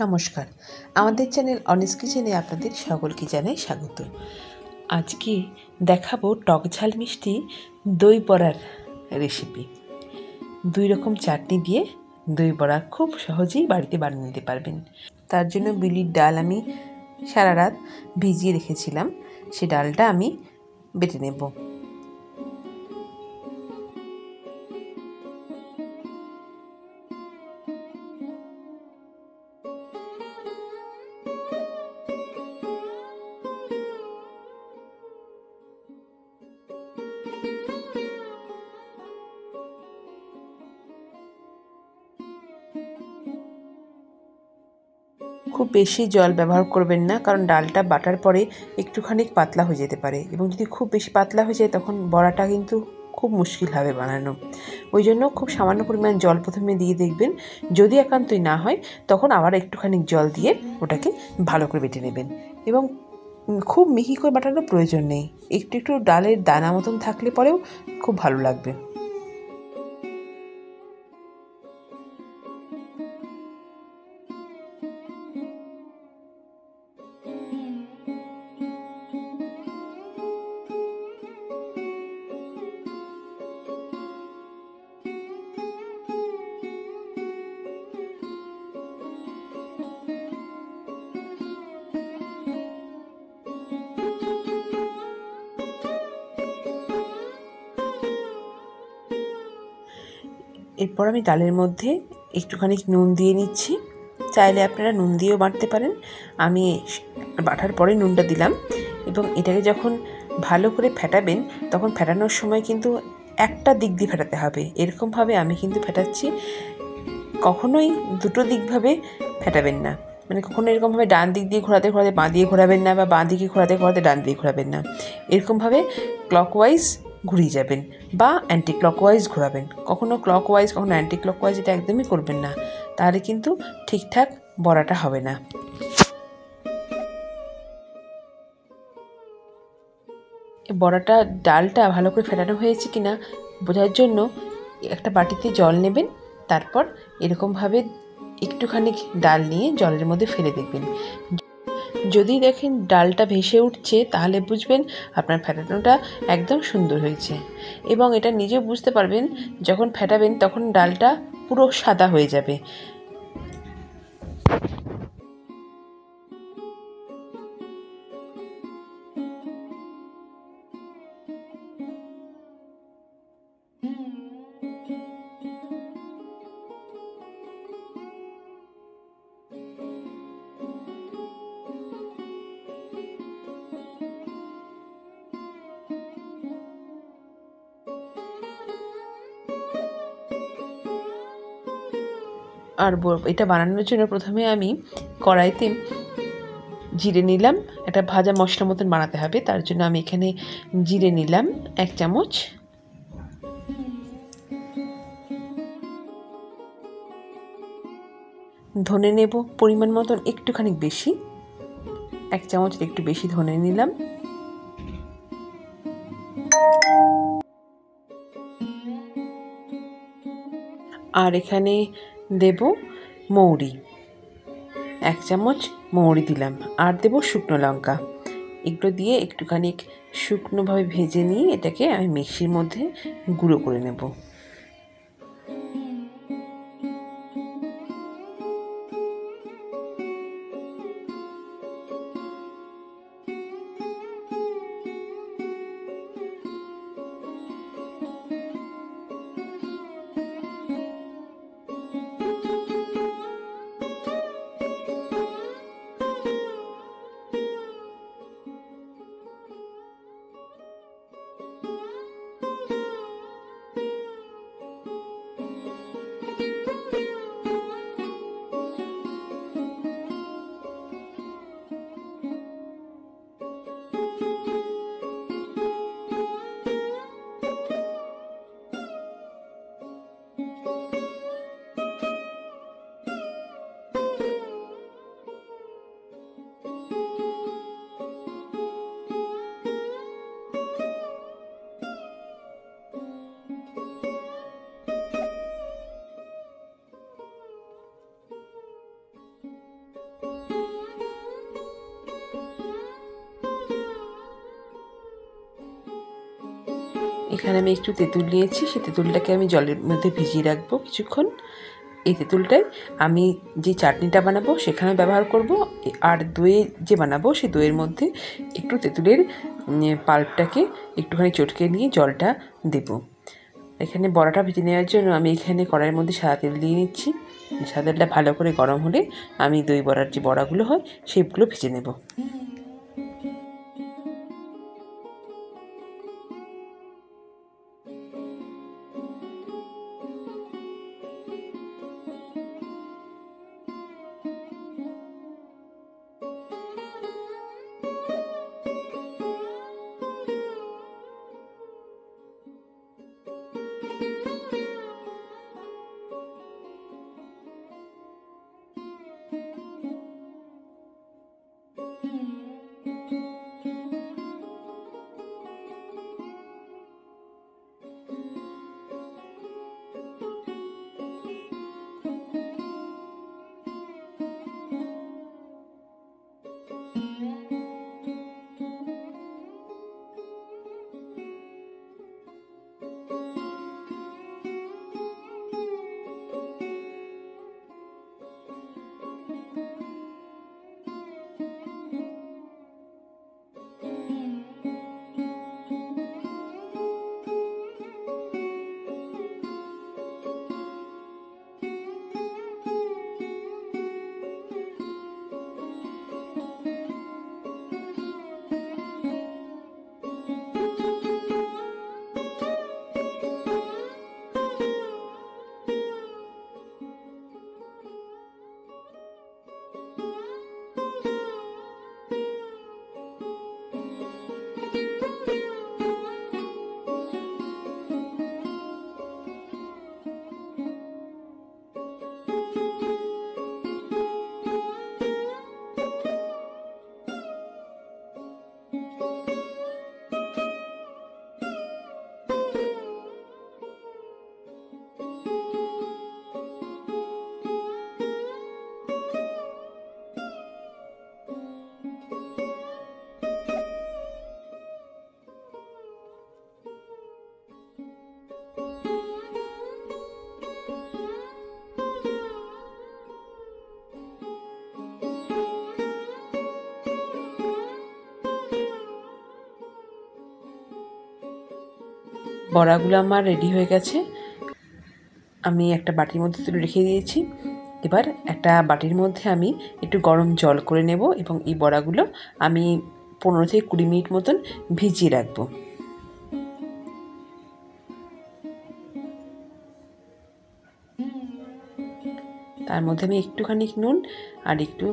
নমস্কার, আমাদের চ্যানেল অনিস কিচেনে আপনাদের সকলকে জানাই স্বাগত। আজকে দেখাবো টক ঝাল মিষ্টি দই বড়ার রেসিপি। 2 রকম চাটনি দিয়ে দই বড়া খুব সহজেই বাড়িতে বানিয়ে নিতে পারবেন। তার জন্য বিউলির ডাল আমি সারা রাত ভিজিয়ে রেখেছিলাম, সেই ডালটা আমি বেটে নেব। খুব বেশি জল ব্যবহার করবেন না, কারণ ডালটা বাটার পরে একটুখানি পাতলা হয়ে যেতে পারে, এবং যদি খুব বেশি পাতলা হয়ে যায় তখন বড়াটা কিন্তু খুব মুশকিল হবে বানানো। ওই জন্য খুব সামান্য পরিমাণ জল প্রথমে দিয়ে দেখবেন, যদি একান্তই না হয় তখন আবার একটুখানি জল দিয়ে ওটাকে ভালো করে বেটে নেবেন। এবং খুব মিহি করে বাটানোর প্রয়োজন নেই, একটু একটু ডালের দানা মতন থাকলে পরেও খুব ভালো লাগবে। এরপর আমি ডালের মধ্যে একটুখানি নুন দিয়ে নিচ্ছি। চাইলে আপনারা নুন দিয়েও বাটতে পারেন, আমি বাটার পরে নুনটা দিলাম। এবং এটাকে যখন ভালো করে ফেটাবেন তখন ফেটানোর সময় কিন্তু একটা দিক দিয়ে ফেটাতে হবে, এরকমভাবে আমি কিন্তু ফেটাচ্ছি। কখনোই দুটো দিকভাবে ফেটাবেন না, মানে কখনো এরকমভাবে ডান দিক দিয়ে ঘোরাতে ঘোরাতে বাঁ দিয়ে ঘোরাবেন না, বা বাঁ দিকে ঘোরাতে ঘোরাতে ডান দিকে ঘোরাবেন না। এরকমভাবে ক্লকওয়াইজ ঘুরিয়ে যাবেন বা অ্যান্টি ক্লকওয়াইজ ঘোরাবেন। কখনো ক্লকওয়াইজ কখনো অ্যান্টি ক্লকওয়াইজ এটা একদমই করবেন না, তাহলে কিন্তু ঠিকঠাক বড়াটা হবে না। বড়াটা ডালটা ভালো করে ফেটানো হয়েছে কিনা বোঝার জন্য একটা বাটিতে জল নেবেন, তারপর এরকমভাবে একটুখানি ডাল নিয়ে জলের মধ্যে ফেলে দেখবেন। যদি দেখেন ডালটা ভেসে উঠছে তাহলে বুঝবেন আপনার ফেটানোটা একদম সুন্দর হয়েছে। এবং এটা নিজেও বুঝতে পারবেন, যখন ফেটাবেন তখন ডালটা পুরো সাদা হয়ে যাবে। আর এটা বানানোর জন্য প্রথমে আমি কড়াইতে জিরে নিলাম। একটা ভাজা মশলা মতন বানাতে হবে, তার জন্য আমি এখানে জিরে নিলাম 1 চামচ। ধনে নেব পরিমাণ মতন একটুখানি বেশি, 1 চামচের একটু বেশি ধনে নিলাম। আর এখানে দেব মৌরি, 1 চামচ মৌরি দিলাম। আর দেব শুকনো লঙ্কা। এগুলো দিয়ে একটুখানি শুকনোভাবে ভেজে নিয়ে এটাকে আমি মিক্সির মধ্যে গুঁড়ো করে নেব। এখানে আমি একটু তেঁতুল নিয়েছি, সেই তেঁতুলটাকে আমি জলের মধ্যে ভিজিয়ে রাখবো কিছুক্ষণ। এই তেঁতুলটাই আমি যে চাটনিটা বানাবো সেখানে ব্যবহার করব, আর দই যে বানাবো সেই দইয়ের মধ্যে একটু তেঁতুলের পাল্পটাকে একটুখানি চটকে নিয়ে জলটা দেব। এখানে বড়াটা ভেজে নেওয়ার জন্য আমি এখানে কড়াইয়ের মধ্যে সাদা তেল দিয়ে নিচ্ছি। সাদা তেলটা ভালো করে গরম হলে আমি দই বড়ার যে বড়াগুলো হয় সেগুলো ভেজে নেব। বড়াগুলো আমার রেডি হয়ে গেছে। আমি একটা বাটির মধ্যে তুলে রেখে দিয়েছি। এবার একটা বাটির মধ্যে আমি একটু গরম জল করে নেব এবং এই বড়াগুলো আমি 15 থেকে 20 মিনিট মতন ভিজিয়ে রাখবো। তার মধ্যে আমি একটুখানি নুন আর একটু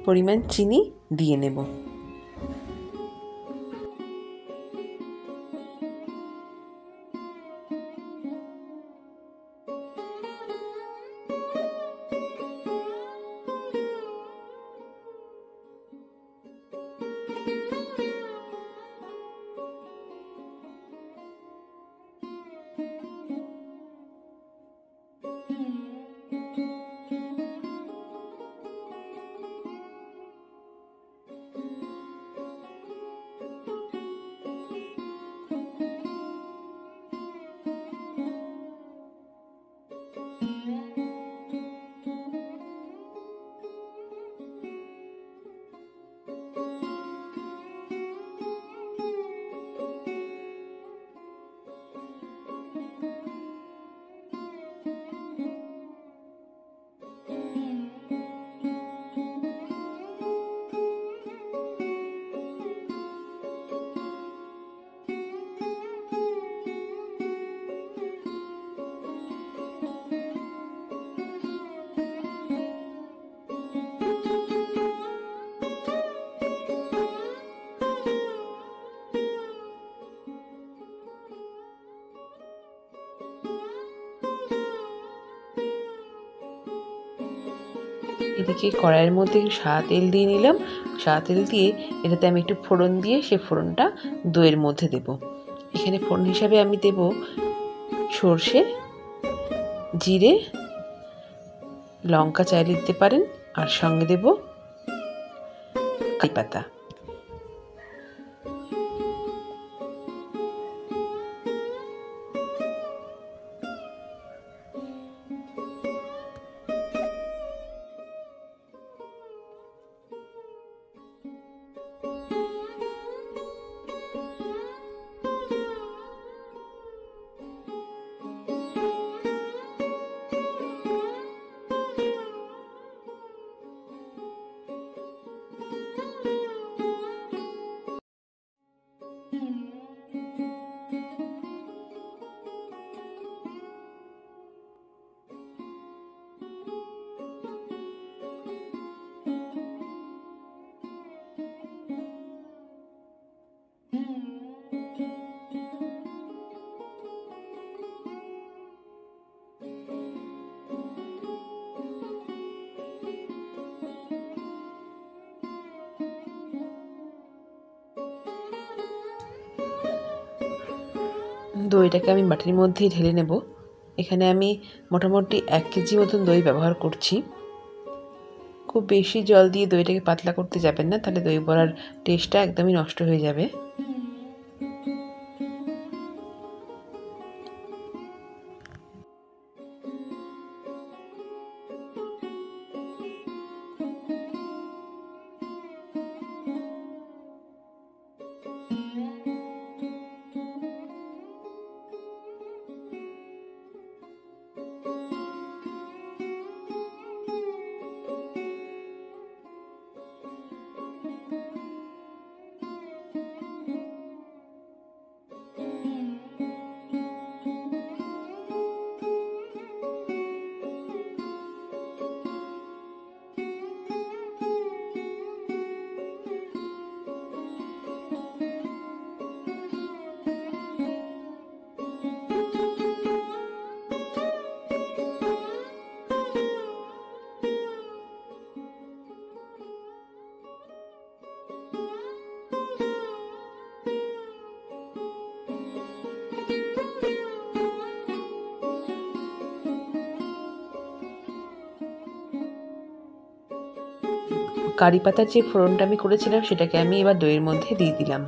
পরিমাণ চিনি দিয়ে নেব। এদিকে কড়াইয়ের মধ্যে সাদা তেল দিয়ে নিলাম। সাদা তেল দিয়ে এটাতে আমি একটু ফোড়ন দিয়ে সেই ফোড়নটা দইয়ের মধ্যে দেব। এখানে ফোড়ন হিসাবে আমি দেব সর্ষে, জিরে, লঙ্কা চাইলে দিতে পারেন, আর সঙ্গে দেব কারি পাতা। দইটাকে আমি বাটির মধ্যেই ঢেলে নেব। এখানে আমি মোটামুটি 1 কেজি মতন দই ব্যবহার করছি। খুব বেশি জল দিয়ে দইটাকে পাতলা করতে যাবেন না, তাহলে দই বড়ার টেস্টটা একদমই নষ্ট হয়ে যাবে। কারি পাতার যে ফোড়নটা আমি করেছিলাম সেটাকে আমি এবার দইয়ের মধ্যে দিয়ে দিলাম।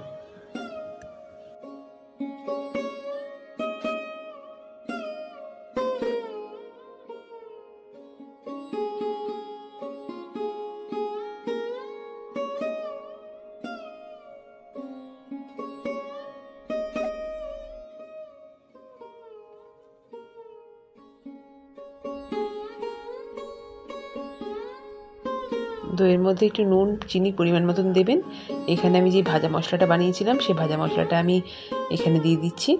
দইয়ের মধ্যে একটু নুন চিনি পরিমাণ মতন দেবেন। এখানে আমি যে ভাজা মশলাটা বানিয়েছিলাম সেই ভাজা মশলাটা আমি এখানে দিয়ে দিচ্ছি।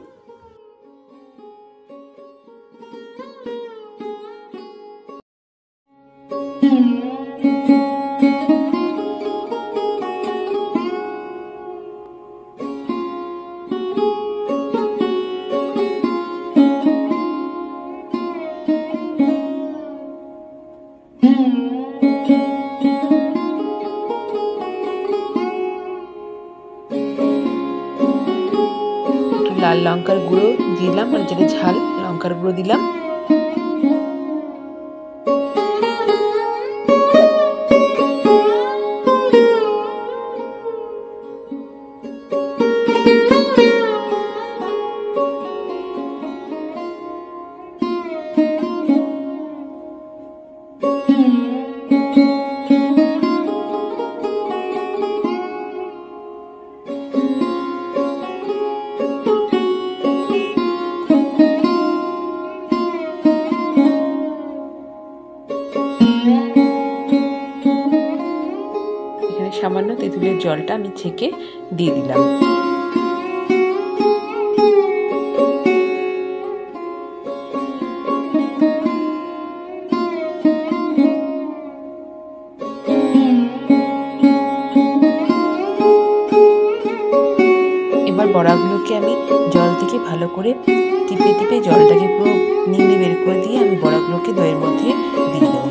লাল লঙ্কার গুঁড়ো দিলাম, মানে যেটা ঝাল লঙ্কার গুঁড়ো দিলাম। সামান্য তেঁতুলের জলটা আমি ছেঁকে দিয়ে দিলাম। এবার বড়াগুলোকে আমি জল থেকে ভালো করে টিপে টিপে জলটাকে পুরো নিংড়ে বের করে দিয়ে আমি বড়াগুলোকে দইয়ের মধ্যে দিয়ে দেবো।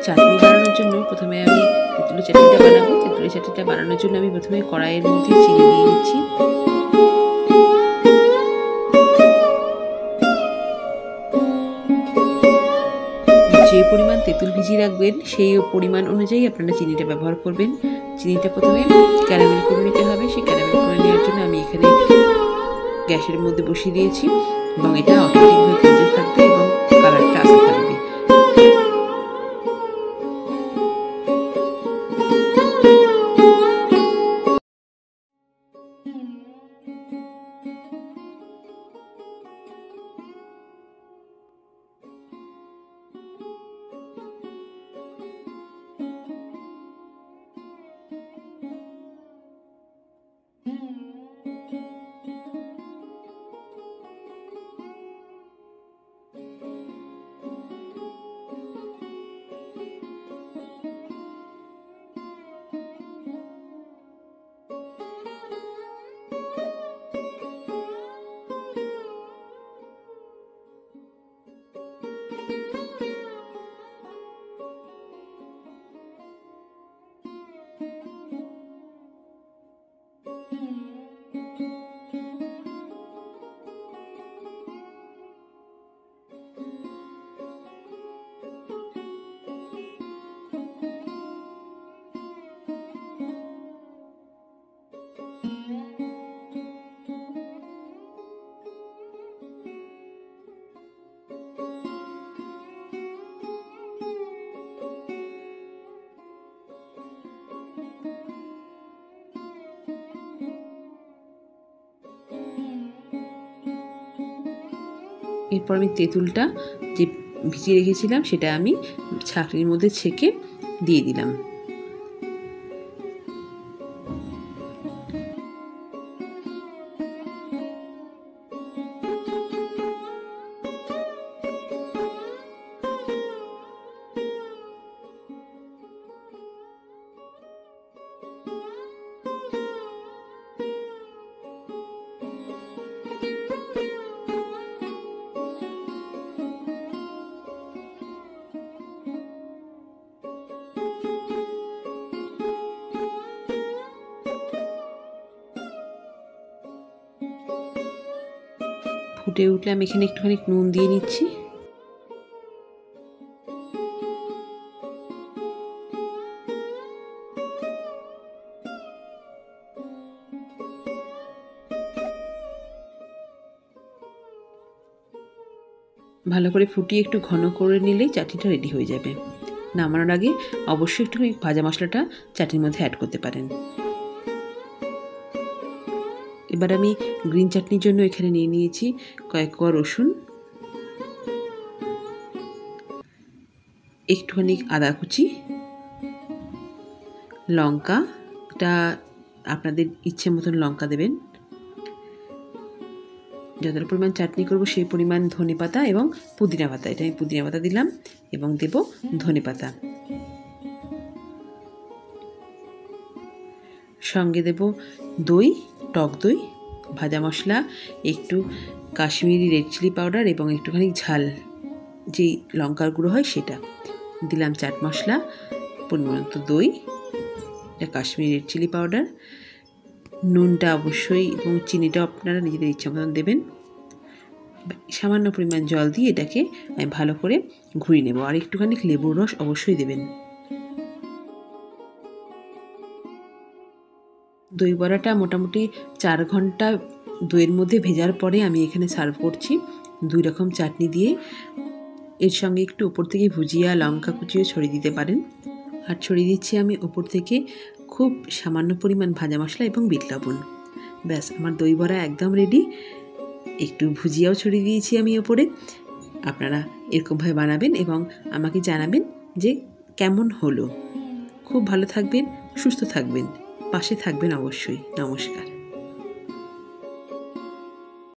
চাটনি বানানোর জন্য প্রথমে আমি তেঁতুলের চাটনিটা বানাবো। তেঁতুলের চাটনিটা বানানোর জন্য আমি প্রথমে কড়াইয়ের মধ্যে চিনি দিয়ে নিচ্ছি। যে পরিমাণ তেঁতুল ভিজিয়ে রাখবেন সেই পরিমাণ অনুযায়ী আপনারা চিনিটা ব্যবহার করবেন। চিনিটা প্রথমে ক্যারামেল করে নিতে হবে। সেই ক্যারামেল করে নেওয়ার জন্য আমি এখানে গ্যাসের মধ্যে বসিয়ে দিয়েছি এবং এটা অটোমেটিকভাবে ফুটতে থাকবে এবং কালারটা আসতে থাকবে। এরপর আমি তেঁতুলটা যে ভিজিয়ে রেখেছিলাম সেটা আমি ছাঁকনির মধ্যে ছেঁকে দিয়ে দিলাম। ফুটে উঠলে আমি এখানে একটুখানি নুন দিয়ে নিচ্ছি। ভালো করে ফুটিয়ে একটু ঘন করে নিলেই চাটনিটা রেডি হয়ে যাবে। নামানোর আগে অবশ্যই একটু ভাজা মশলাটা চাটনির মধ্যে অ্যাড করতে পারেন। এবার আমি গ্রিন চাটনির জন্য এখানে নিয়ে নিয়েছি কয়েক কোয়া রসুন, একটুখানি আদা কুচি, লঙ্কা, এটা আপনাদের ইচ্ছে মতন লঙ্কা দেবেন, যতটা পরিমাণ চাটনি করব সেই পরিমাণ ধনেপাতা এবং পুদিনা পাতা, এটা আমি পুদিনা পাতা দিলাম এবং দেব ধনেপাতা, সঙ্গে দেব দই, টক দই, ভাজা মশলা, একটু কাশ্মীরি রেড চিলি পাউডার এবং একটুখানি ঝাল যেই লঙ্কার গুঁড়ো হয় সেটা দিলাম, চাট মশলা, পরিমাণ মতো দই, এটা কাশ্মীরি রেড চিলি পাউডার, নুনটা অবশ্যই এবং চিনিটাও আপনারা নিজেদের ইচ্ছা মতন দেবেন। সামান্য পরিমাণ জল দিয়ে এটাকে আমি ভালো করে ঘুরিয়ে নেব, আর একটুখানি লেবুর রস অবশ্যই দেবেন। দই বড়াটা মোটামুটি 4 ঘন্টা দইয়ের মধ্যে ভেজার পরে আমি এখানে সার্ভ করছি 2 রকম চাটনি দিয়ে। এর সঙ্গে একটু উপর থেকে ভুজিয়া, লঙ্কা কুচিও ছড়িয়ে দিতে পারেন। আর ছড়িয়ে দিচ্ছি আমি উপর থেকে খুব সামান্য পরিমাণ ভাজা মশলা এবং বিট লবণ। ব্যাস, আমার দই বড়া একদম রেডি। একটু ভুজিয়াও ছড়িয়ে দিয়েছি আমি ওপরে। আপনারা এরকমভাবে বানাবেন এবং আমাকে জানাবেন যে কেমন হলো। খুব ভালো থাকবেন, সুস্থ থাকবেন, পাশে থাকবেন অবশ্যই। নমস্কার।